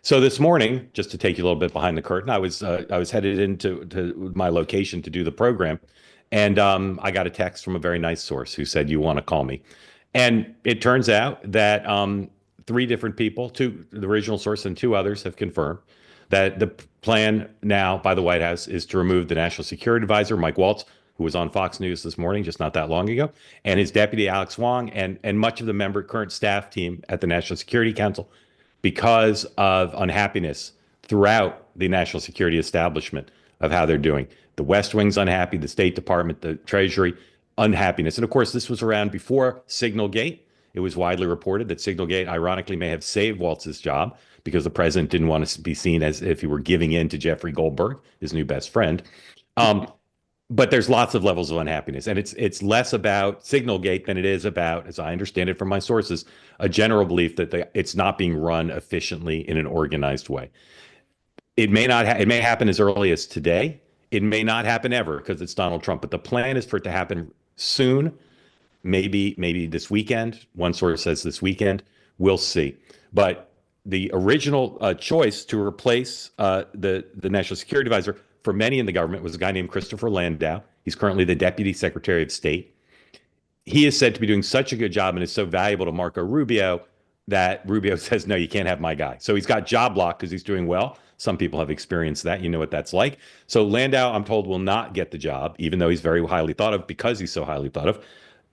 So this morning, just to take you a little bit behind the curtain, I was headed into to my location to do the program, and I got a text from a very nice source who said, "You want to call me?" And it turns out that three different people, two the original source and two others, have confirmed that the plan now by the White House is to remove the National Security Advisor, Mike Waltz, who was on Fox News this morning, just not that long ago, and his deputy, Alex Wong, and much of the current staff team at the National Security Council because of unhappiness throughout the national security establishment of how they're doing. The West Wing's unhappy, the State Department, the Treasury, unhappiness. And of course, this was around before Signalgate. It was widely reported that Signalgate, ironically, may have saved Waltz's job because the president didn't want to be seen as if he were giving in to Jeffrey Goldberg, his new best friend. Um, but there's lots of levels of unhappiness, and it's less about Signalgate than it is about, as I understand it from my sources, a general belief that it's not being run efficiently in an organized way. It may happen as early as today. It may not happen ever because it's Donald Trump. But the plan is for it to happen soon, maybe this weekend. One source says this weekend. We'll see. But the original choice to replace the National Security Advisor for many in the government was a guy named Christopher Landau. He's currently the Deputy Secretary of State. He is said to be doing such a good job and is so valuable to Marco Rubio that Rubio says, no, you can't have my guy. So he's got job lock because he's doing well. Some people have experienced that. You know what that's like. So Landau, I'm told, will not get the job, even though he's very highly thought of because he's so highly thought of.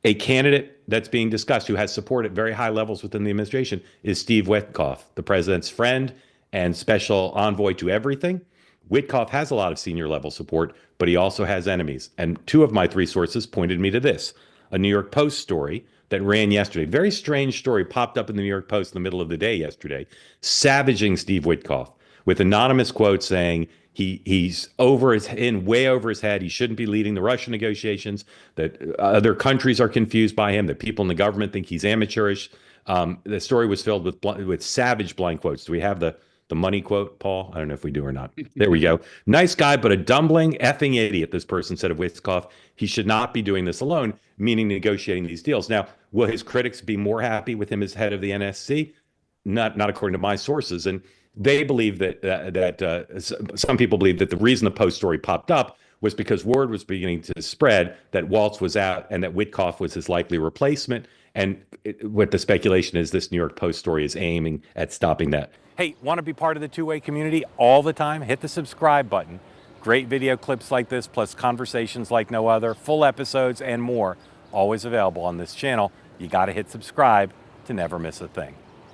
A candidate that's being discussed who has support at very high levels within the administration is Steve Witkoff, the president's friend and special envoy to everything. Witkoff has a lot of senior level support, but he also has enemies. And two of my three sources pointed me to this, a New York Post story that ran yesterday. Very strange story popped up in the New York Post in the middle of the day yesterday, savaging Steve Witkoff with anonymous quotes saying he's way over his head. He shouldn't be leading the Russia negotiations, that other countries are confused by him, that people in the government think he's amateurish. The story was filled with savage blind quotes. Do we have the money quote, Paul? I don't know if we do or not. There we go. Nice guy, but a dumbling effing idiot, this person said of Witkoff. He should not be doing this alone, meaning negotiating these deals. Now, will his critics be more happy with him as head of the NSC? Not according to my sources. And they believe that some people believe that the reason the Post story popped up was because word was beginning to spread that Waltz was out and that Witkoff was his likely replacement. And what the speculation is, this New York Post story is aiming at stopping that. Hey, want to be part of the two-way community all the time? Hit the subscribe button. Great video clips like this, plus conversations like no other, full episodes and more, always available on this channel. You got to hit subscribe to never miss a thing.